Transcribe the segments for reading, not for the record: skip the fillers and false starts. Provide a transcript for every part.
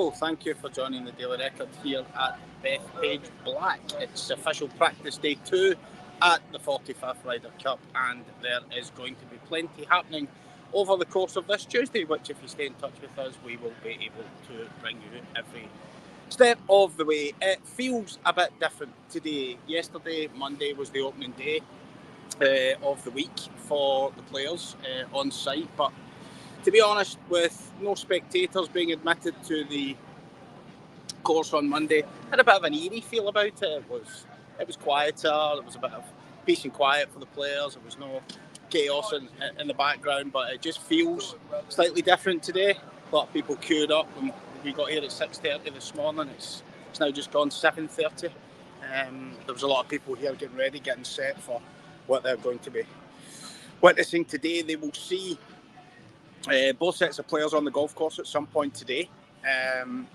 So, thank you for joining the Daily Record here at Bethpage Black. It's official practice day 2 at the 45th Ryder Cup, and there is going to be plenty happening over the course of this Tuesday, which, if you stay in touch with us, we will be able to bring you every step of the way. It feels a bit different today. Yesterday, Monday, was the opening day of the week for the players on site, but to be honest, with no spectators being admitted to the course on Monday, had a bit of an eerie feel about it. It was quieter. There was a bit of peace and quiet for the players. There was no chaos in the background, but it just feels slightly different today. A lot of people queued up when we got here at 6:30 this morning. It's now just gone 7:30. There was a lot of people here getting ready, getting set for what they're going to be witnessing today. They will see both sets of players on the golf course at some point today.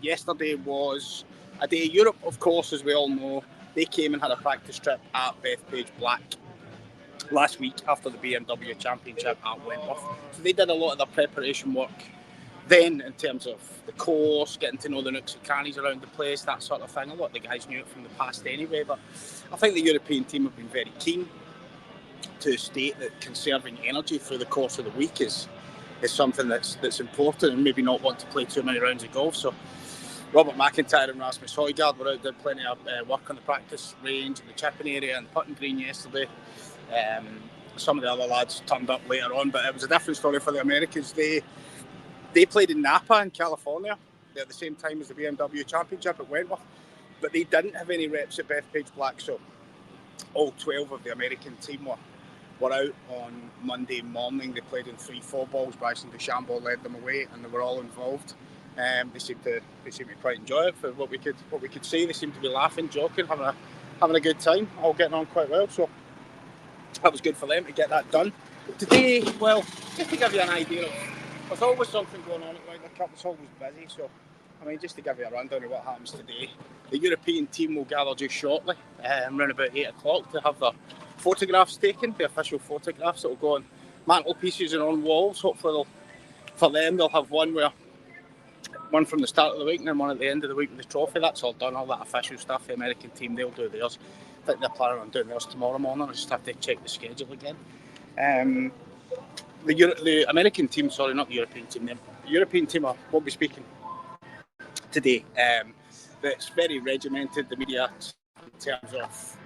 Yesterday was a day. Europe, of course, as we all know, they came and had a practice trip at Bethpage Black last week after the BMW Championship at Wentworth. So they did a lot of their preparation work then in terms of the course, getting to know the nooks and crannies around the place, that sort of thing. A lot of the guys knew it from the past anyway, but I think the European team have been very keen to state that conserving energy through the course of the week is something that's important, and maybe not want to play too many rounds of golf. So Robert McIntyre and Rasmus Højgaard were out, did plenty of work on the practice range and the chipping area and putting green yesterday. Some of the other lads turned up later on, but it was a different story for the Americans. They played in Napa in California at the same time as the BMW Championship at Wentworth, but they didn't have any reps at Bethpage Black, so all 12 of the American team were out on Monday morning. They played in 3 4-balls. Bryson DeChambeau led them away, and they were all involved. They seemed to quite enjoy it. For what we could see, they seemed to be laughing, joking, having a good time, all getting on quite well. So that was good for them to get that done. Today, well, just to give you an idea of, there's always something going on at Ryder Cup. It's always busy. So, I mean, just to give you a rundown of what happens today, the European team will gather just shortly, around about 8 o'clock, to have their photographs taken, the official photographs that will go on mantelpieces and on walls. Hopefully, for them, they'll have one from the start of the week and then one at the end of the week with the trophy. That's all done, all that official stuff. The American team, they'll do theirs. I think they're planning on doing theirs tomorrow morning. I just have to check the schedule again. The American team, sorry, not the European team. The European team won't be speaking today. It's very regimented, the media, in terms of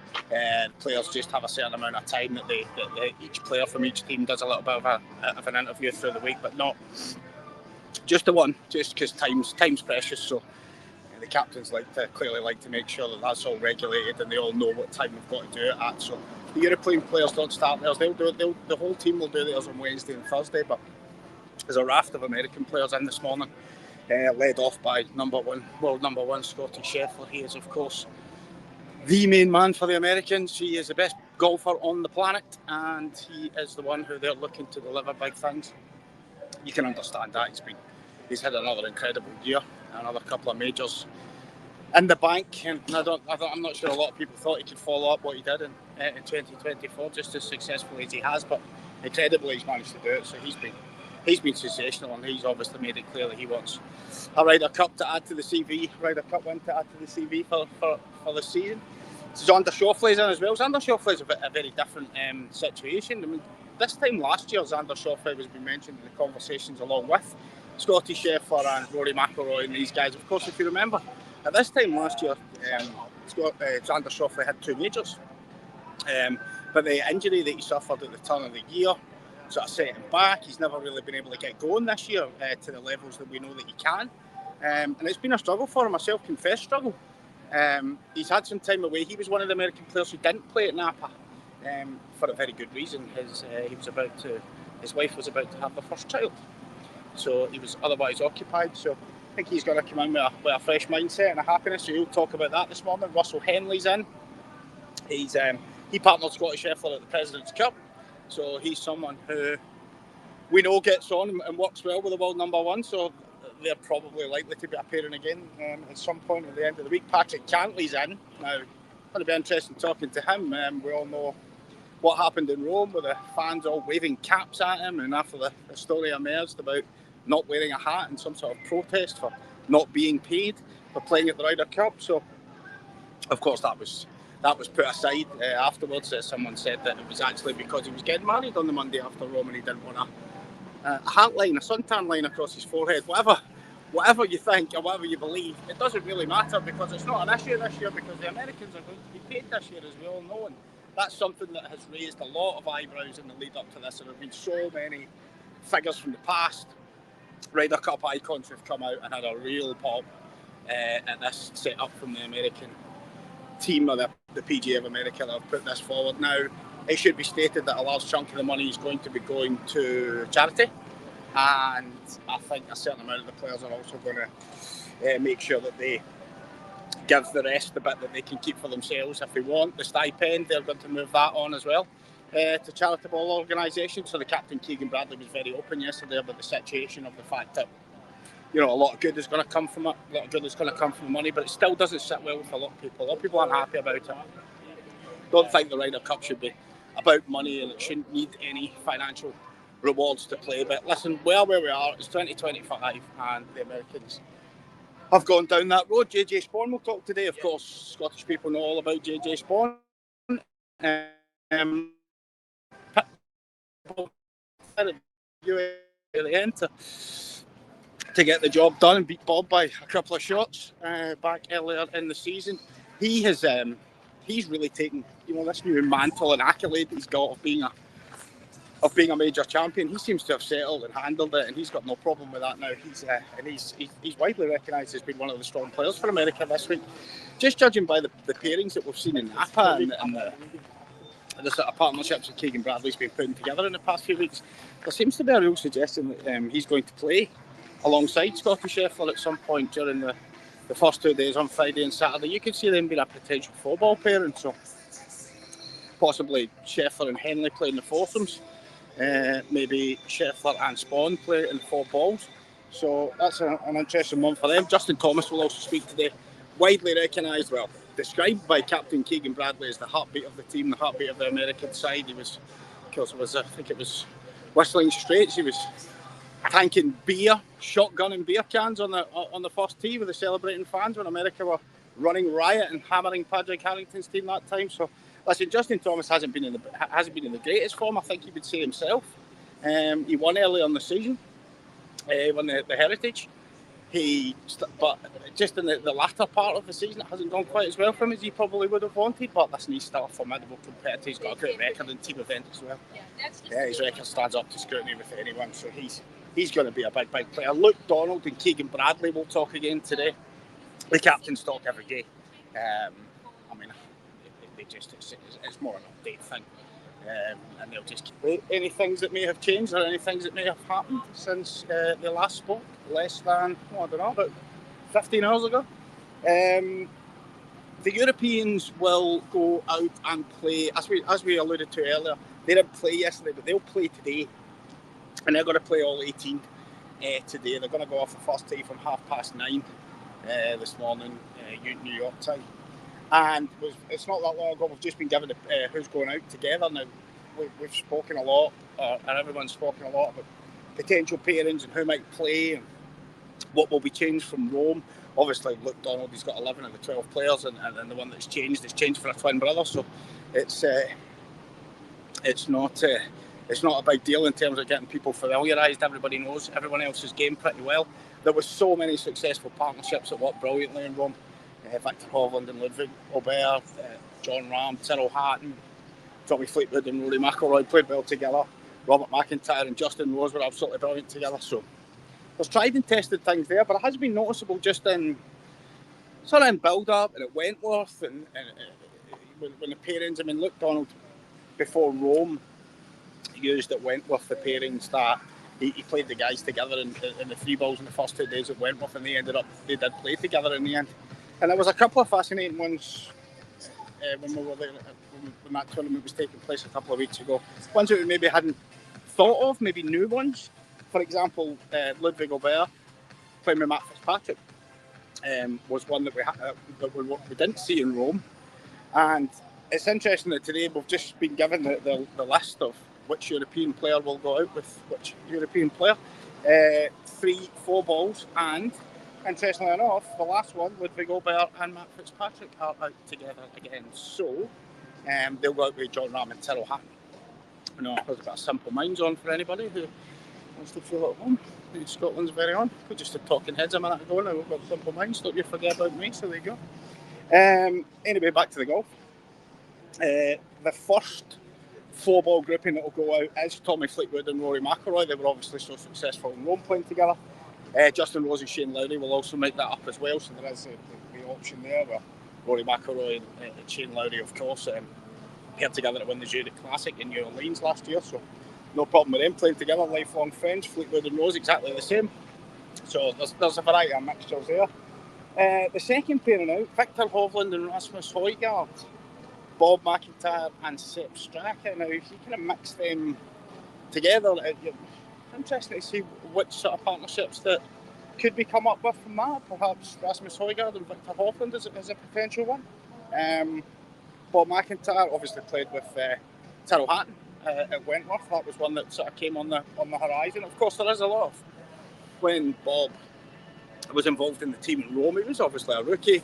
players just have a certain amount of time that each player from each team does a little bit of an interview through the week, but not just the one, just because time's precious. So the captains clearly like to make sure that that's all regulated and they all know what time we've got to do it at. So the European players don't start theirs. The whole team will do theirs on Wednesday and Thursday, but there's a raft of American players in this morning, led off by world number one Scotty Scheffler. He is, of course, the main man for the Americans. He is the best golfer on the planet, and he is the one who they're looking to deliver big things. You can understand that. He's had another incredible year, another couple of majors in the bank, and I'm not sure a lot of people thought he could follow up what he did in 2024 just as successfully as he has, but incredibly he's managed to do it. So he's been sensational, and he's obviously made it clear that he wants a Ryder Cup to add to the CV, Ryder Cup win to add to the CV for the season. Xander Schauffele's in as well. Xander Schauffele's a very different situation. I mean, this time last year, Xander Schauffele was being mentioned in the conversations along with Scotty Scheffler and Rory McIlroy and these guys. Of course, if you remember, at this time last year, Xander Schauffele had 2 majors. But the injury that he suffered at the turn of the year sort of set him back. He's never really been able to get going this year to the levels that we know that he can. And it's been a struggle for him, a self-confessed struggle. He's had some time away. He was one of the American players who didn't play at Napa for a very good reason. His wife was about to have their first child, so he was otherwise occupied. So I think he's going to come in with a fresh mindset and a happiness. So he'll talk about that this morning. Russell Henley's in. He partnered Scotty Scheffler at the President's Cup, so he's someone who we know gets on and works well with the world number one. So they're probably likely to be appearing again at some point at the end of the week. Patrick Cantlay's in. Now, it's going to be interesting talking to him. We all know what happened in Rome with the fans all waving caps at him, and after the story emerged about not wearing a hat in some sort of protest for not being paid for playing at the Ryder Cup. So, of course, that was put aside afterwards. Someone said that it was actually because he was getting married on the Monday after Rome and he didn't want a hat line, a suntan line across his forehead. Whatever you think or whatever you believe, it doesn't really matter because it's not an issue this year because the Americans are going to be paid this year, as we all know. And that's something that has raised a lot of eyebrows in the lead up to this. There have been so many figures from the past. Ryder Cup icons have come out and had a real pop at this set up from the American team or the PGA of America that have put this forward. Now, it should be stated that a large chunk of the money is going to be going to charity, and I think a certain amount of the players are also going to make sure that they give the rest the bit that they can keep for themselves. If they want the stipend, they're going to move that on as well to charitable organisations. So the captain, Keegan Bradley, was very open yesterday about the situation of the fact that, you know, a lot of good is going to come from it, a lot of good is going to come from the money, but it still doesn't sit well with a lot of people. A lot of people aren't happy about it. Don't think the Ryder Cup should be about money and it shouldn't need any financial rewards to play. But listen, where we are, it's 2025 and the Americans have gone down that road. JJ Swan will talk today. Of course, Scottish people know all about JJ Swan. Really enter to get the job done and beat Bob by a couple of shots back earlier in the season. He has he's really taken, you know, this new mantle and accolade he's got of being a major champion. He seems to have settled and handled it, and he's got no problem with that now. He's widely recognised as being one of the strong players for America this week. Just judging by the pairings that we've seen in Napa and the sort of partnerships that Keegan Bradley's been putting together in the past few weeks, there seems to be a real suggestion that he's going to play alongside Scotty Scheffler at some point during the first 2 days on Friday and Saturday. You could see them being a potential four-ball pairing, so possibly Scheffler and Henley playing the foursomes, maybe Scheffler and Swan play in 4 balls. So that's an interesting one for them. Justin Thomas will also speak today. Widely recognised, well, described by Captain Keegan Bradley as the heartbeat of the team, the heartbeat of the American side. He was, of course, I think it was Whistling Straits. He was tanking beer, shotgunning beer cans on the first tee with the celebrating fans when America were running riot and hammering Padraig Harrington's team that time. So, listen, Justin Thomas hasn't been in the greatest form, I think he would say himself. He won early on the season, won the Heritage. But just in the latter part of the season, it hasn't gone quite as well for him as he probably would have wanted. But listen, he's still a formidable competitor. He's got a great record in team events as well. Yeah, his record stands up to scrutiny with anyone. So he's going to be a big player. Luke Donald and Keegan Bradley will talk again today. The captains talk every day. I mean, it's more an update thing. And they'll just keep any things that may have changed or any things that may have happened since they last spoke, less than, I don't know, about 15 hours ago. The Europeans will go out and play, as we alluded to earlier. They didn't play yesterday, but they'll play today, and they're going to play all 18 today. They're going to go off the first tee from 9:30 this morning, New York time. And it's not that long ago, we've just been given who's going out together. Now, we've spoken a lot, and everyone's spoken a lot about potential pairings and who might play and what will be changed from Rome. Obviously, Luke Donald, he's got 11 of the 12 players, and the one that's changed is changed for a twin brother. So it's not a big deal in terms of getting people familiarised. Everybody knows everyone else's game pretty well. There was so many successful partnerships that worked brilliantly in Rome. Victor Hovland and Ludwig Aubert, John Rahm, Tyrrell Hatton, Tommy Fleetwood and Rory McIlroy played well together. Robert McIntyre and Justin Rose were absolutely brilliant together. So there's tried and tested things there, but it has been noticeable just in sort of in build-up and at Wentworth and when the pairings. I mean, Luke Donald before Rome used at Wentworth the pairings that he played the guys together in the 3 balls in the first 2 days at Wentworth, and they did play together in the end. And there was a couple of fascinating ones when we were there, when that tournament was taking place a couple of weeks ago. Ones that we maybe hadn't thought of, maybe new ones. For example, Ludwig Aubert playing with Matt Fitzpatrick was one that we didn't see in Rome. And it's interesting that today we've just been given the list of which European player will go out with which European player. 3 4 balls and interestingly enough, the last one, Ludwig Aubert and Matt Fitzpatrick are out together again. So they'll go out with John Ram and Tyrrell Hatton. I know there's a bit of Simple Minds on for anybody who wants to feel at home. Scotland's very on. We just had talking heads a minute ago, now we've got Simple Minds. Don't you forget about me, so there you go. Anyway, back to the golf. The first 4-ball grouping that will go out is Tommy Fleetwood and Rory McIlroy. They were obviously so successful in Rome playing together. Justin Rose and Shane Lowry will also make that up as well, so there is the option there where Rory McIlroy and Shane Lowry, of course, paired together to win the Zurich Classic in New Orleans last year, so no problem with them playing together, lifelong friends. Fleetwood and Rose exactly the same, so there's a variety of mixtures there. The second pairing out, Victor Hovland and Rasmus Højgaard, Bob McIntyre and Sepp Straka. Now, if you kind of mix them together, it's interesting to see which sort of partnerships that could we come up with from that. Perhaps Rasmus Højgaard and Victor Hovland is a potential one. Bob McIntyre obviously played with Tyrrell Hatton at Wentworth. That was one that sort of came on the horizon. Of course, there is a lot of, when Bob was involved in the team in Rome, he was obviously a rookie.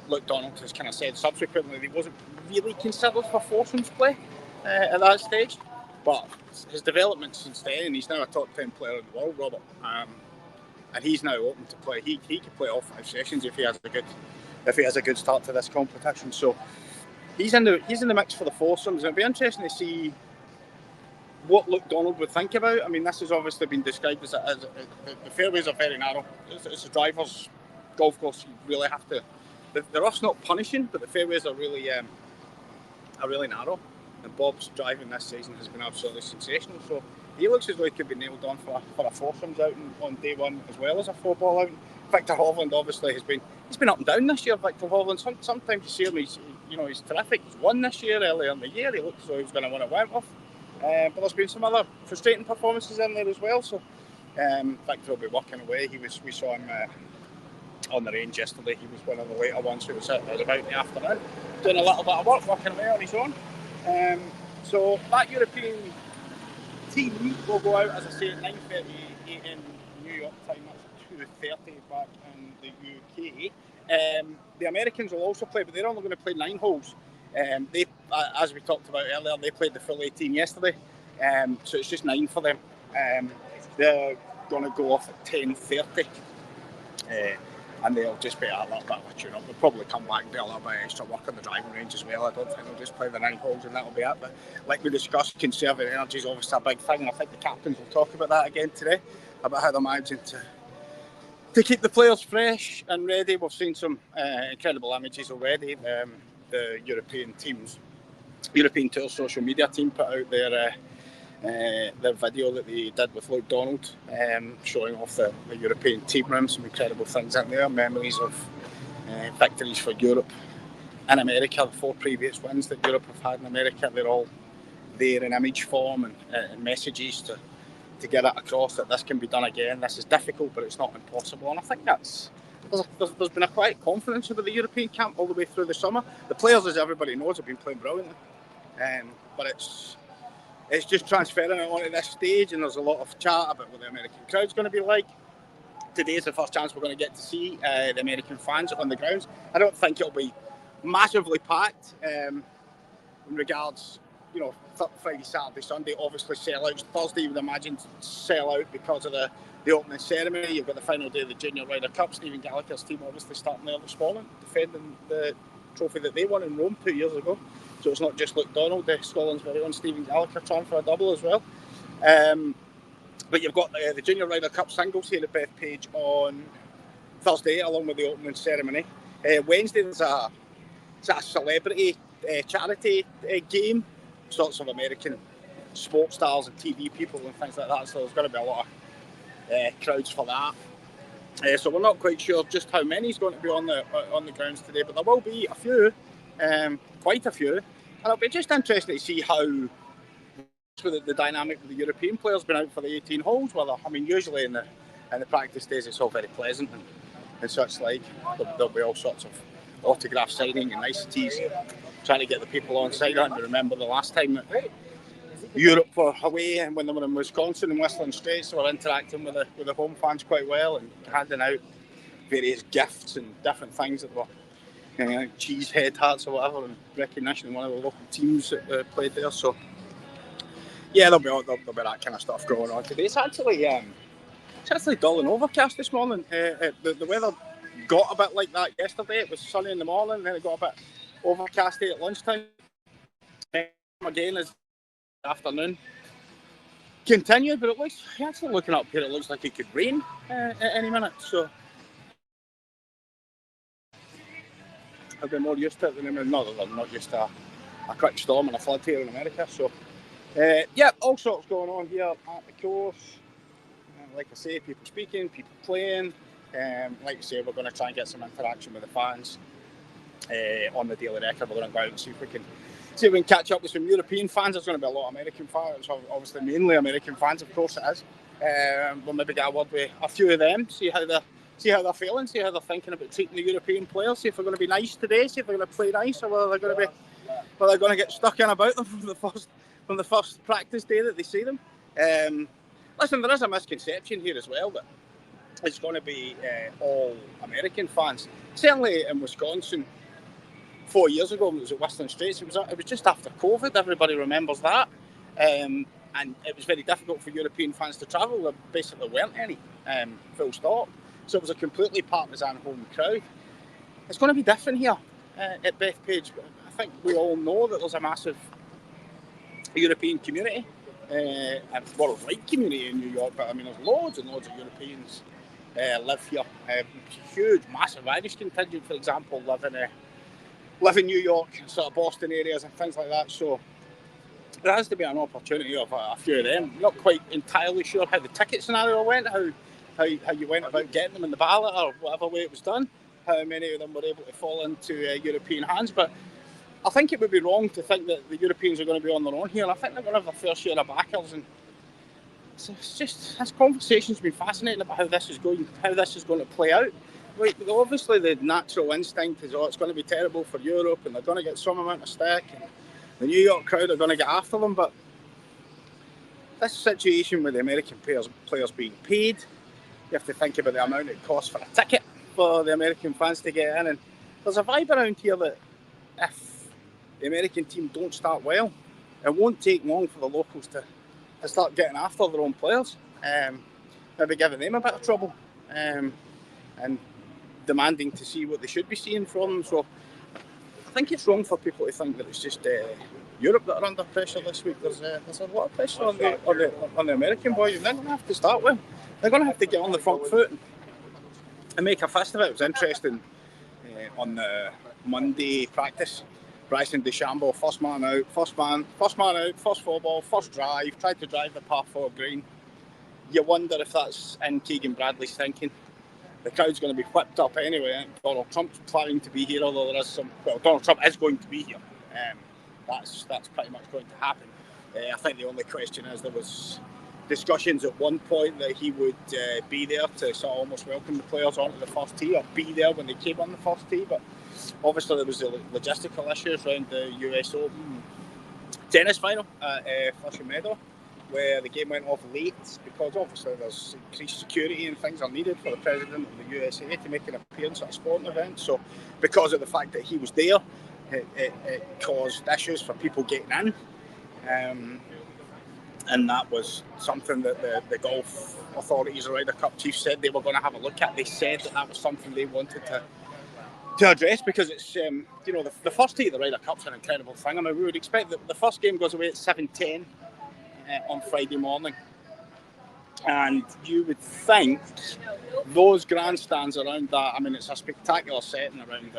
Luke Donald has kind of said subsequently that he wasn't really considered for foursomes play at that stage, but his development since then, and he's now a top 10 player in the world, Robert, and he's now open to play. He could play all 5 sessions if he has a good start to this competition. So he's in the mix for the foursomes. It'll be interesting to see what Luke Donald would think about. I mean, this has obviously been described as the fairways are very narrow. It's a driver's golf course. You really have to. The rough's not punishing, but the fairways are really narrow. And Bob's driving this season has been absolutely sensational. So he looks as though he could be nailed on for a foursomes outing on day one as well as a 4-ball outing. Victor Hovland obviously he's been up and down this year. Victor Hovland. Sometimes you see him, he's terrific. He's won this year earlier in the year. He looked as though he was going to win at Wentworth. But there's been some other frustrating performances in there as well. So Victor will be working away. We saw him on the range yesterday. He was one of the later ones who was about in the afternoon, doing a little bit of work, working away on his own. So that European team will go out, as I say, at 9:38 in New York time. That's 2:30 back in the UK. The Americans will also play, but they're only going to play 9 holes. They, as we talked about earlier, they played the full 18 yesterday, so it's just 9 for them. They're going to go off at 10:30, and they'll just be a little bit of a tune-up. They'll probably come back and do a little bit of extra work on the driving range as well. I don't think they'll just play the 9 holes and that'll be it. But like we discussed, conserving energy is obviously a big thing, and I think the captains will talk about that again today, about how they're managing to keep the players fresh and ready. We've seen some incredible images already. The European Tour social media team put out their video that they did with Luke Donald, showing off the European team room. Some incredible things in there, memories of victories for Europe in America. The 4 previous wins that Europe have had in America, they're all there in image form and messages to get it across that this can be done again. This is difficult, but it's not impossible. And I think there's been a quiet confidence over the European camp all the way through the summer. The players, as everybody knows, have been playing brilliantly, but it's just transferring it onto this stage, and there's a lot of chat about what the American crowd's going to be like. Today is the first chance we're going to get to see the American fans on the grounds. I don't think it'll be massively packed in regards, Friday, Saturday, Sunday, obviously sellouts. Thursday, you would imagine sell out because of the opening ceremony. You've got the final day of the Junior Ryder Cup. Stephen Gallagher's team obviously starting there this morning, defending the trophy that they won in Rome 2 years ago. So it's not just Luke Donald, Scotland's very own Stephen Gallagher trying for a double as well. But you've got the Junior Ryder Cup singles here at Bethpage on Thursday, along with the opening ceremony. Wednesday, there's a celebrity charity game, sorts of American sports stars and TV people and things like that. So there's going to be a lot of crowds for that. So we're not quite sure just how many is going to be on the grounds today, but there will be a few, quite a few, and it'll be just interesting to see how the dynamic of the European players been out for the 18 holes. Usually in the practice days it's all very pleasant and such like. There'll be all sorts of autograph signing and niceties, trying to get the people on side. I remember the last time that Europe were away, and when they were in Wisconsin and Whistling Straits, they were interacting with the home fans quite well and handing out various gifts and different things that were cheese head hats or whatever, and recognition of one of the local teams that played there. So yeah, there'll be that kind of stuff going on today. It's actually dull and overcast this morning. The weather got a bit like that yesterday. It was sunny in the morning, then it got a bit overcast at lunchtime. Again as afternoon continued, but it looks, actually looking up here, it looks like it could rain at any minute. So I've been more used to it than I'm not used to a quick storm and a flood here in America. So all sorts going on here at the course. Like I say, people speaking, people playing. Like I say, we're going to try and get some interaction with the fans on the Daily Record. We're going to go out and see if we can catch up with some European fans. There's going to be a lot of American fans, obviously mainly American fans, of course it is. We'll maybe get a word with a few of them, see how they're feeling, see how they're thinking about treating the European players, see if they're going to be nice today, see if they're going to play nice, or whether they're going to get stuck in about them from the first practice day that they see them. Listen, there is a misconception here as well that it's going to be all American fans. Certainly in Wisconsin 4 years ago, when it was at Western Straits, it was just after COVID. Everybody remembers that, and it was very difficult for European fans to travel. There basically weren't any, full stop. So it was a completely partisan home crowd. It's going to be different here at Bethpage. I think we all know that there's a massive European community, and worldwide community in New York. But I mean, there's loads and loads of Europeans live here. Huge, massive Irish contingent, for example, live in New York, sort of Boston areas and things like that. So there has to be an opportunity of a few of them. Not quite entirely sure how the ticket scenario went, how you went about getting them in the ballot or whatever way it was done, how many of them were able to fall into European hands. But I think it would be wrong to think that the Europeans are going to be on their own here. I think they're going to have their fair share of backers, and it's just, this conversation's been fascinating about how this is going to play out. Like, obviously the natural instinct is, it's going to be terrible for Europe and they're going to get some amount of stick and the New York crowd are going to get after them, but this situation with the American players being paid, you have to think about the amount it costs for a ticket for the American fans to get in, and there's a vibe around here that if the American team don't start well, it won't take long for the locals to start getting after their own players, maybe giving them a bit of trouble, and demanding to see what they should be seeing from them. So I think it's wrong for people to think that it's just Europe that are under pressure this week. There's a lot of pressure on the American boys, and they're going to have to start well. They're going to have to get on the front foot and make a fist of it. It was interesting on the Monday practice. Bryson DeChambeau, first man out, first 4 ball, first drive, tried to drive the par 4 green. You wonder if that's in Keegan Bradley's thinking. The crowd's going to be whipped up anyway. Donald Trump's planning to be here, although Donald Trump is going to be here. That's pretty much going to happen. I think the only question is, there was discussions at one point that he would be there to sort of almost welcome the players onto the first tee, or be there when they came on the first tee, but obviously there was the logistical issues around the US Open tennis final at Flushing Meadow, where the game went off late because obviously there's increased security and things are needed for the president of the USA to make an appearance at a sporting event. So because of the fact that he was there, it caused issues for people getting in. And that was something that the golf authorities, the Ryder Cup chiefs, said they were going to have a look at. They said that was something they wanted to address, because it's the first tee of the Ryder Cup's an incredible thing. I mean, we would expect that the first game goes away at 7:10 on Friday morning, and you would think those grandstands around that, I mean, it's a spectacular setting around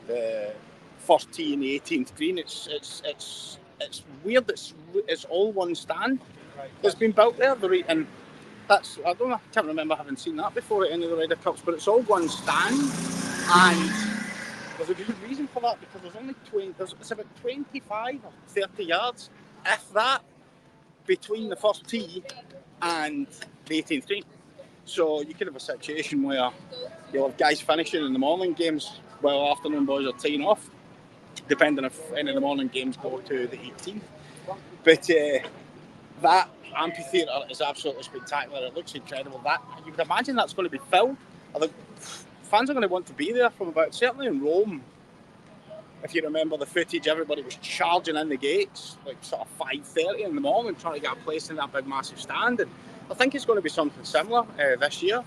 the first tee and the 18th green. It's weird. It's all one stand that's been built there, and that's, I can't remember having seen that before at any of the Ryder Cups, but it's all one stand, and there's a good reason for that, because there's only it's about 25 or 30 yards, if that, between the first tee and the 18th green. So you could have a situation where you'll have guys finishing in the morning games while afternoon boys are teeing off, depending if any of the morning games go to the 18th. But that amphitheatre is absolutely spectacular. It looks incredible. That, you would imagine that's going to be filled. fans are going to want to be there from about, certainly in Rome. If you remember the footage, everybody was charging in the gates, like sort of 5:30 in the morning, trying to get a place in that big massive stand. And I think it's going to be something similar this year.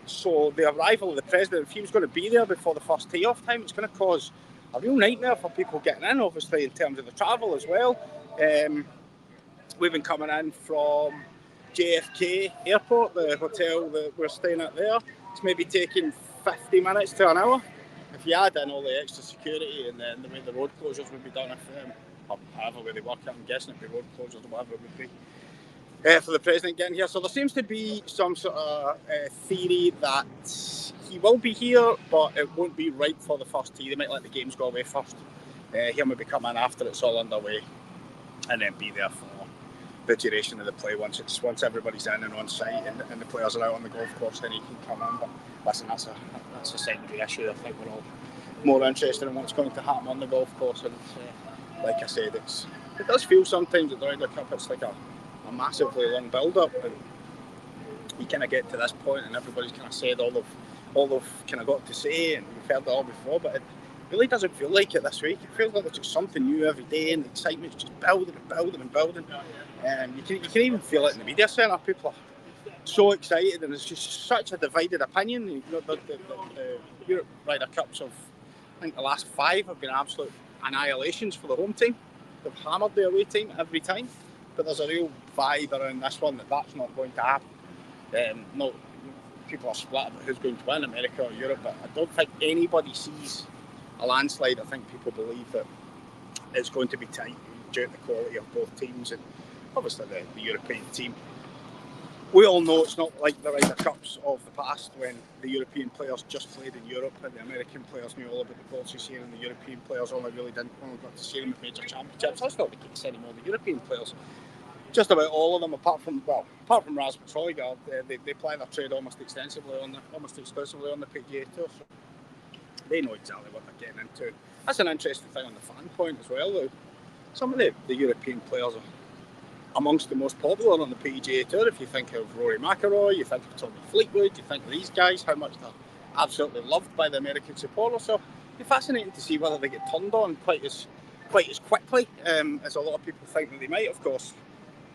So the arrival of the president, if he was going to be there before the first tee-off time, it's going to cause a real nightmare for people getting in, obviously, in terms of the travel as well. We've been coming in from JFK Airport, the hotel that we're staying at there. It's maybe taking 50 minutes to an hour. If you add in all the extra security and then the way the road closures would be done, or however way they work, I'm guessing it'd be road closures or whatever it would be, for the president getting here. So there seems to be some sort of theory that he will be here, but it won't be right for the first tee. They might let the games go away first. He'll maybe come in after it's all underway, and then be there for the duration of the play once everybody's in and on site and the players are out on the golf course, then he can come in. But listen, that's a secondary issue. I think we're all more interested in what's going to happen on the golf course. And like I said, it does feel sometimes at the Ryder Cup it's like a massively long build-up, and you kind of get to this point and everybody's kind of said all they've kind of got to say, and we've heard it all before, but it really doesn't feel like it this week. It feels like there's just something new every day, and the excitement's just building and building and building. You can even feel it in the media centre. People are so excited, and it's just such a divided opinion. You know, the Europe Ryder Cups of, I think the last 5 have been absolute annihilations for the home team. They've hammered the away team every time, but there's a real vibe around this one that's not going to happen. People are split about who's going to win, America or Europe, but I don't think anybody sees a landslide. I think people believe that it's going to be tight due to the quality of both teams, and obviously the European team. We all know it's not like the Ryder Cups of the past when the European players just played in Europe and the American players knew all about the courses here, and the European players only got to see them at major championships. That's not the case anymore. The European players, just about all of them, apart from Rasmus Højgaard, they ply their trade almost exclusively on the PGA Tour. So they know exactly what they're getting into. That's an interesting thing on the fan point as well, though. Some of the European players are amongst the most popular on the PGA Tour. If you think of Rory McIlroy, you think of Tommy Fleetwood, you think of these guys, how much they're absolutely loved by the American supporters. So it'll be fascinating to see whether they get turned on quite as quickly as a lot of people think that they might. Of course,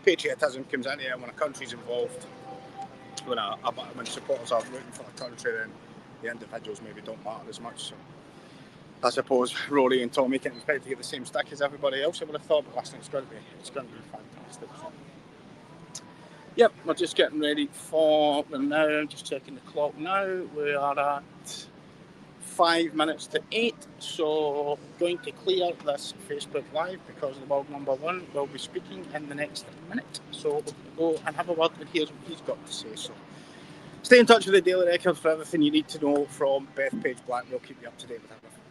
patriotism comes into it when a country's involved. When supporters are rooting for a country, then the individuals maybe don't matter as much. So I suppose Rory and Tommy can expect to get the same stick as everybody else, I would have thought, but listen, it's going to be fantastic. So. Yep, we're just getting ready for them now. I'm just checking the clock now. We are at 5 minutes to 8, so going to clear this Facebook Live because the world number 1 will be speaking in the next minute. So we'll go and have a word and hear what he's got to say. So stay in touch with the Daily Record for everything you need to know from Bethpage Black. We'll keep you up to date with everything.